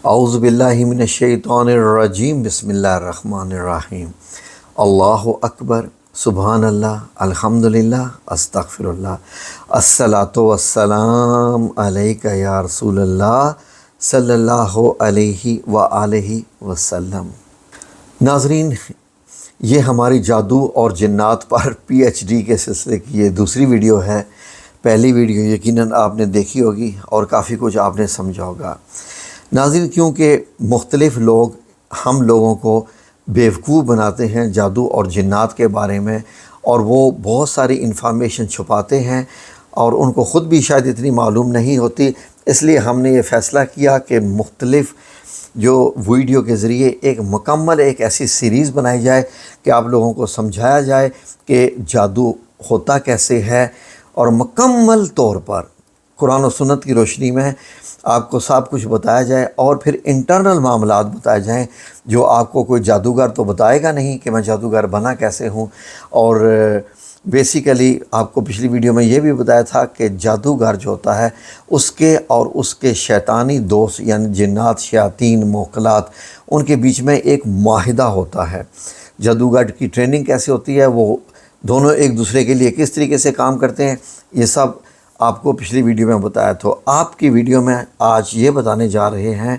اعوذ باللہ من الشیطان الرجیم بسم اللہ الرحمن الرحیم اللہ اکبر سبحان اللہ الحمدللہ استغفر اللہ الصلاۃ والسلام علیک یا رسول اللہ صلی اللہ علیہ وآلہ وسلم۔ ناظرین، یہ ہماری جادو اور جنات پر پی ایچ ڈی کے سلسلے کی یہ دوسری ویڈیو ہے۔ پہلی ویڈیو یقیناً آپ نے دیکھی ہوگی اور کافی کچھ آپ نے سمجھا ہوگا۔ ناظرین، کیونکہ مختلف لوگ ہم لوگوں کو بیوقوف بناتے ہیں جادو اور جنات کے بارے میں، اور وہ بہت ساری انفارمیشن چھپاتے ہیں اور ان کو خود بھی شاید اتنی معلوم نہیں ہوتی، اس لیے ہم نے یہ فیصلہ کیا کہ مختلف جو ویڈیو کے ذریعے ایک مکمل ایک ایسی سیریز بنائی جائے کہ آپ لوگوں کو سمجھایا جائے کہ جادو ہوتا کیسے ہے، اور مکمل طور پر قرآن و سنت کی روشنی میں آپ کو سب کچھ بتایا جائے، اور پھر انٹرنل معاملات بتائے جائیں جو آپ کو کوئی جادوگر تو بتائے گا نہیں کہ میں جادوگر بنا کیسے ہوں۔ اور بیسیکلی آپ کو پچھلی ویڈیو میں یہ بھی بتایا تھا کہ جادوگر جو ہوتا ہے اس کے اور اس کے شیطانی دوست یعنی جنات، شیاطین، موکلات، ان کے بیچ میں ایک معاہدہ ہوتا ہے۔ جادوگر کی ٹریننگ کیسے ہوتی ہے، وہ دونوں ایک دوسرے کے لیے کس طریقے سے کام کرتے ہیں، یہ سب آپ کو پچھلی ویڈیو میں بتایا۔ تو آپ کی ویڈیو میں آج یہ بتانے جا رہے ہیں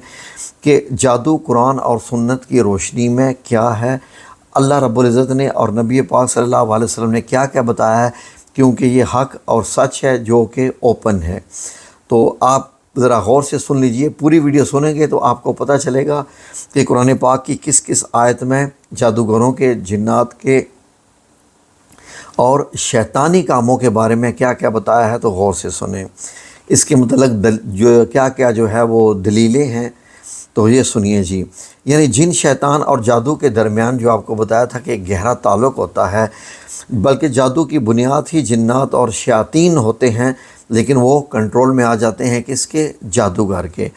کہ جادو قرآن اور سنت کی روشنی میں کیا ہے، اللہ رب العزت نے اور نبی پاک صلی اللہ علیہ وسلم نے کیا کیا بتایا ہے، کیونکہ یہ حق اور سچ ہے جو کہ اوپن ہے۔ تو آپ ذرا غور سے سن لیجئے، پوری ویڈیو سنیں گے تو آپ کو پتہ چلے گا کہ قرآن پاک کی کس کس آیت میں جادوگروں کے، جنات کے اور شیطانی کاموں کے بارے میں کیا کیا بتایا ہے، تو غور سے سنیں۔ اس کے متعلق جو کیا کیا جو ہے وہ دلیلیں ہیں، تو یہ سنیے جی۔ یعنی جن، شیطان اور جادو کے درمیان جو آپ کو بتایا تھا کہ ایک گہرا تعلق ہوتا ہے، بلکہ جادو کی بنیاد ہی جنات اور شیاطین ہوتے ہیں، لیکن وہ کنٹرول میں آ جاتے ہیں کس کے؟ جادوگر کے۔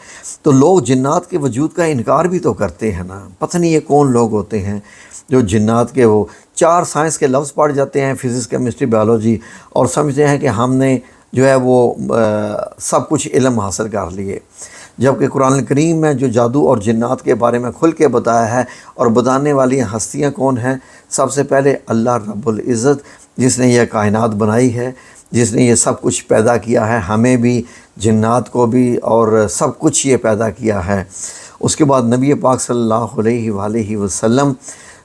تو لوگ جنات کے وجود کا انکار بھی تو کرتے ہیں نا، پتہ نہیں یہ کون لوگ ہوتے ہیں جو جنات کے، وہ 4 سائنس کے لفظ پڑھ جاتے ہیں، فزکس، کیمسٹری، بایولوجی، اور سمجھتے ہیں کہ ہم نے جو ہے وہ سب کچھ علم حاصل کر لیے، جبکہ قرآن کریم میں جو جادو اور جنات کے بارے میں کھل کے بتایا ہے، اور بتانے والی ہستیاں کون ہیں؟ سب سے پہلے اللہ رب العزت، جس نے یہ کائنات بنائی ہے، جس نے یہ سب کچھ پیدا کیا ہے، ہمیں بھی، جنات کو بھی، اور سب کچھ یہ پیدا کیا ہے۔ اس کے بعد نبی پاک صلی اللہ علیہ وآلہ وسلم،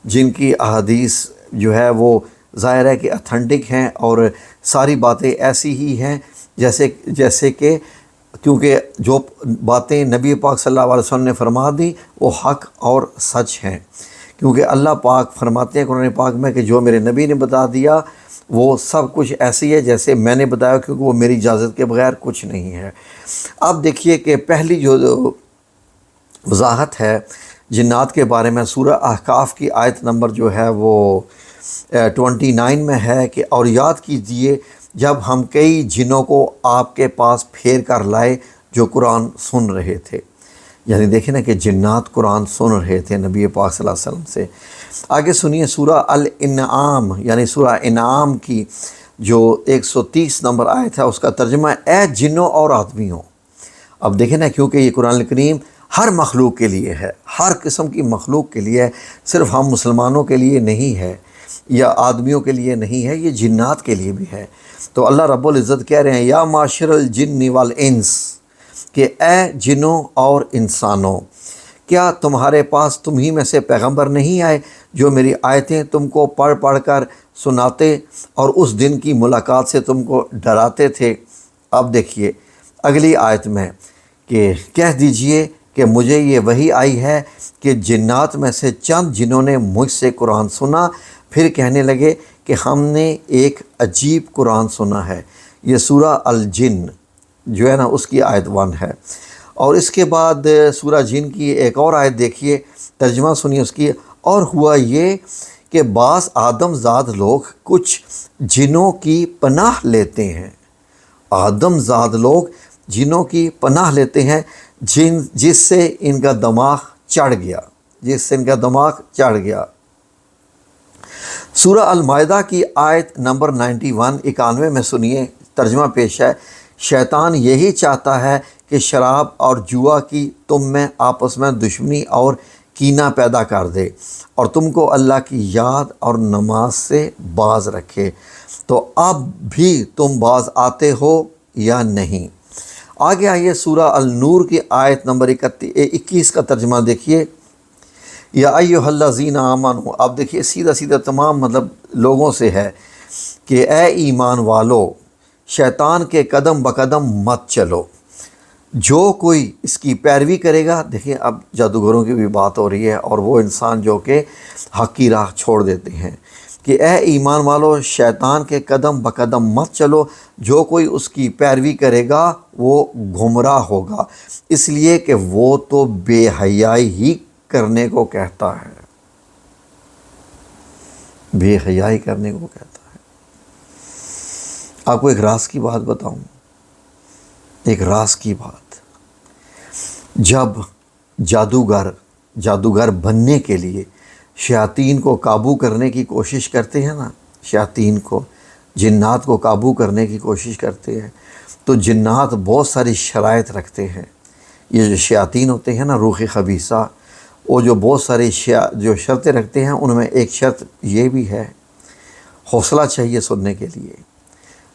جن کی احادیث جو ہے وہ ظاہر ہے کہ اتھینٹک ہیں، اور ساری باتیں ایسی ہی ہیں جیسے کہ، کیونکہ جو باتیں نبی پاک صلی اللہ علیہ وسلم نے فرما دی وہ حق اور سچ ہیں، کیونکہ اللہ پاک فرماتے ہیں قرآن پاک میں کہ جو میرے نبی نے بتا دیا وہ سب کچھ ایسی ہے جیسے میں نے بتایا، کیونکہ وہ میری اجازت کے بغیر کچھ نہیں ہے۔ اب دیکھیے کہ پہلی جو وضاحت ہے جنات کے بارے میں، سورہ احقاف کی آیت نمبر جو ہے وہ 29 میں ہے کہ اور یاد کیجئے جب ہم کئی جنوں کو آپ کے پاس پھیر کر لائے جو قرآن سن رہے تھے۔ یعنی دیکھیں نا کہ جنات قرآن سن رہے تھے نبی پاک صلی اللہ علیہ وسلم سے۔ آگے سنیے سورہ الانعام، یعنی سورہ انعام کی جو 130 نمبر آیت ہے، اس کا ترجمہ ہے اے جنوں اور آدمیوں۔ اب دیکھیں نا، کیونکہ یہ قرآن کریم ہر مخلوق کے لیے ہے، ہر قسم کی مخلوق کے لیے ہے، صرف ہم مسلمانوں کے لیے نہیں ہے یا آدمیوں کے لیے نہیں ہے، یہ جنات کے لیے بھی ہے۔ تو اللہ رب العزت کہہ رہے ہیں یا معاشر الجن والانس، کہ اے جنوں اور انسانوں، کیا تمہارے پاس تم ہی میں سے پیغمبر نہیں آئے جو میری آیتیں تم کو پڑھ پڑھ کر سناتے اور اس دن کی ملاقات سے تم کو ڈراتے تھے؟ اب دیکھیے اگلی آیت میں کہ کہہ دیجئے کہ مجھے یہ وحی آئی ہے کہ جنات میں سے چند جنہوں نے مجھ سے قرآن سنا، پھر کہنے لگے کہ ہم نے ایک عجیب قرآن سنا ہے۔ یہ سورہ الجن جو ہے نا اس کی آیت 1 ہے۔ اور اس کے بعد سورہ جن کی ایک اور آیت دیکھیے، ترجمہ سنیے اس کی، اور ہوا یہ کہ بعض آدم زاد لوگ کچھ جنوں کی پناہ لیتے ہیں۔ آدم زاد لوگ جنوں کی پناہ لیتے ہیں جس سے ان کا دماغ چڑھ گیا، سورہ المائدہ کی آیت نمبر 91 میں سنیے، ترجمہ پیش ہے، شیطان یہی چاہتا ہے کہ شراب اور جوا کی تم میں آپس میں دشمنی اور کینہ پیدا کر دے اور تم کو اللہ کی یاد اور نماز سے باز رکھے۔ تو اب بھی تم باز آتے ہو یا نہیں؟ آگے آئیے سورہ النور کی آیت نمبر 21 کا ترجمہ دیکھیے۔ یا ایھا الذین آمنوا، اب دیکھیے سیدھا سیدھا تمام مطلب لوگوں سے ہے کہ اے ایمان والو، شیطان کے قدم بقدم مت چلو، جو کوئی اس کی پیروی کرے گا۔ دیکھیں اب جادوگروں کی بھی بات ہو رہی ہے، اور وہ انسان جو کہ حق کی راہ چھوڑ دیتے ہیں، کہ اے ایمان والو شیطان کے قدم بقدم مت چلو، جو کوئی اس کی پیروی کرے گا وہ گمراہ ہوگا، اس لیے کہ وہ تو بے حیائی ہی کرنے کو کہتا ہے، بے حیائی کرنے کو کہتا ہے۔ آپ کو ایک راز کی بات بتاؤں، ایک راز کی بات۔ جب جادوگر بننے کے لیے شیاطین کو قابو کرنے کی کوشش کرتے ہیں نا، شیاطین کو، جنات کو قابو کرنے کی کوشش کرتے ہیں، تو جنات بہت ساری شرائط رکھتے ہیں۔ یہ جو شیاطین ہوتے ہیں نا، روح خبیثہ، وہ جو بہت ساری جو شرطیں رکھتے ہیں، ان میں ایک شرط یہ بھی ہے، حوصلہ چاہیے سننے کے لیے۔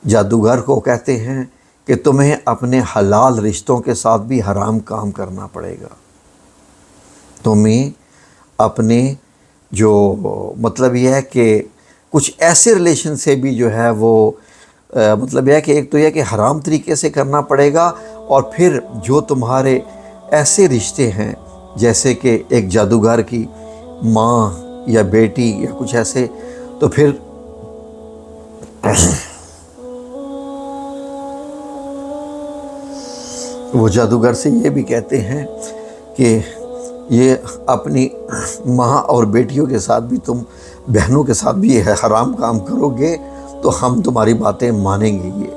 جادوگر کو کہتے ہیں کہ تمہیں اپنے حلال رشتوں کے ساتھ بھی حرام کام کرنا پڑے گا، تمہیں اپنے جو مطلب یہ ہے کہ کچھ ایسے ریلیشن سے بھی جو ہے وہ مطلب یہ ہے کہ ایک تو یہ کہ حرام طریقے سے کرنا پڑے گا، اور پھر جو تمہارے ایسے رشتے ہیں جیسے کہ ایک جادوگر کی ماں یا بیٹی یا کچھ ایسے، تو پھر وہ جادوگر سے یہ بھی کہتے ہیں کہ یہ اپنی ماں اور بیٹیوں کے ساتھ بھی، تم بہنوں کے ساتھ بھی یہ حرام کام کرو گے تو ہم تمہاری باتیں مانیں گے۔ یہ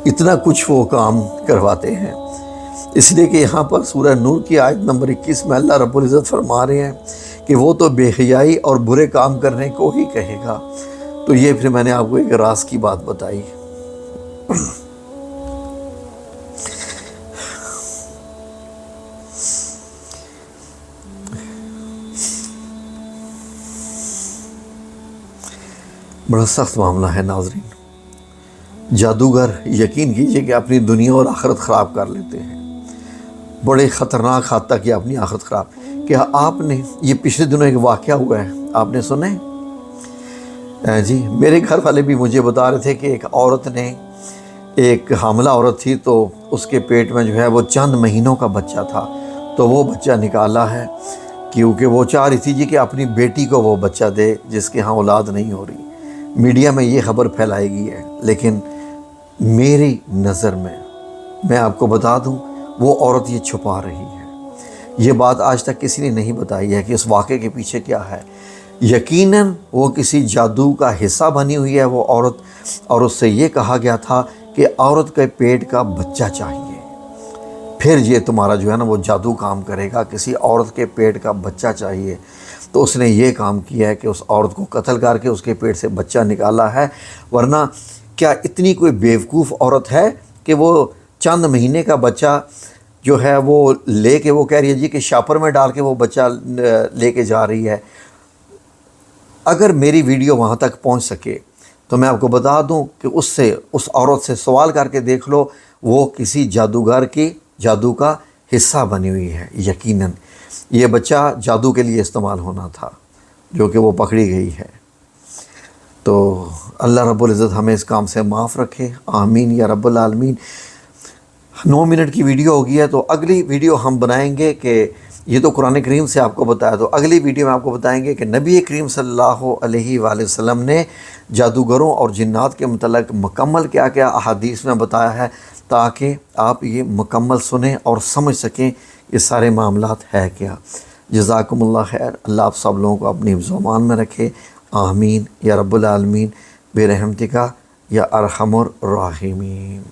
اتنا کچھ وہ کام کرواتے ہیں، اس لیے کہ یہاں پر سورہ نور کی آیت نمبر 21 میں اللہ رب العزت فرما رہے ہیں کہ وہ تو بے حیائی اور برے کام کرنے کو ہی کہے گا۔ تو یہ پھر میں نے آپ کو ایک راز کی بات بتائی۔ بڑا سخت معاملہ ہے ناظرین۔ جادوگر یقین کیجئے کہ اپنی دنیا اور آخرت خراب کر لیتے ہیں، بڑے خطرناک حد تک یہ اپنی آخرت خراب۔ کیا آپ نے یہ پچھلے دنوں ایک واقعہ ہوا ہے، آپ نے سنا ہے؟ جی میرے گھر والے بھی مجھے بتا رہے تھے کہ ایک عورت نے، ایک حاملہ عورت تھی، تو اس کے پیٹ میں جو ہے وہ چند مہینوں کا بچہ تھا، تو وہ بچہ نکالا ہے کیونکہ وہ چاہ رہی تھی جی کہ اپنی بیٹی کو وہ بچہ دے جس کے ہاں اولاد نہیں ہو رہی۔ میڈیا میں یہ خبر پھیلائی گئی ہے، لیکن میری نظر میں آپ کو بتا دوں، وہ عورت یہ چھپا رہی ہے۔ یہ بات آج تک کسی نے نہیں بتائی ہے کہ اس واقعے کے پیچھے کیا ہے۔ یقیناً وہ کسی جادو کا حصہ بنی ہوئی ہے وہ عورت، اور اس سے یہ کہا گیا تھا کہ عورت کے پیٹ کا بچہ چاہیے، پھر یہ تمہارا جو ہے نا وہ جادو کام کرے گا، کسی عورت کے پیٹ کا بچہ چاہیے۔ تو اس نے یہ کام کیا ہے کہ اس عورت کو قتل کر کے اس کے پیٹ سے بچہ نکالا ہے۔ ورنہ کیا اتنی کوئی بیوقوف عورت ہے کہ وہ چند مہینے کا بچہ جو ہے وہ لے کے، وہ کہہ رہی ہے جی کہ شاپر میں ڈال کے وہ بچہ لے کے جا رہی ہے۔ اگر میری ویڈیو وہاں تک پہنچ سکے تو میں آپ کو بتا دوں کہ اس عورت سے سوال کر کے دیکھ لو، وہ کسی جادوگر کی جادو کا حصہ بنی ہوئی ہے۔ یقیناً یہ بچہ جادو کے لیے استعمال ہونا تھا، جو کہ وہ پکڑی گئی ہے۔ تو اللہ رب العزت ہمیں اس کام سے معاف رکھے، آمین یا رب العالمین۔ 9 منٹ کی ویڈیو ہوگی ہے، تو اگلی ویڈیو ہم بنائیں گے کہ یہ تو قرآن کریم سے آپ کو بتایا، تو اگلی ویڈیو میں آپ کو بتائیں گے کہ نبی کریم صلی اللہ علیہ وآلہ وسلم نے جادوگروں اور جنات کے متعلق مکمل کیا کیا احادیث میں بتایا ہے، تاکہ آپ یہ مکمل سنیں اور سمجھ سکیں یہ سارے معاملات ہے کیا۔ جزاکم اللہ خیر۔ اللہ آپ سب لوگوں کو اپنی حفظ و امان میں رکھے، آمین یا رب العالمین، برحمتک یا ارحم الراحمین۔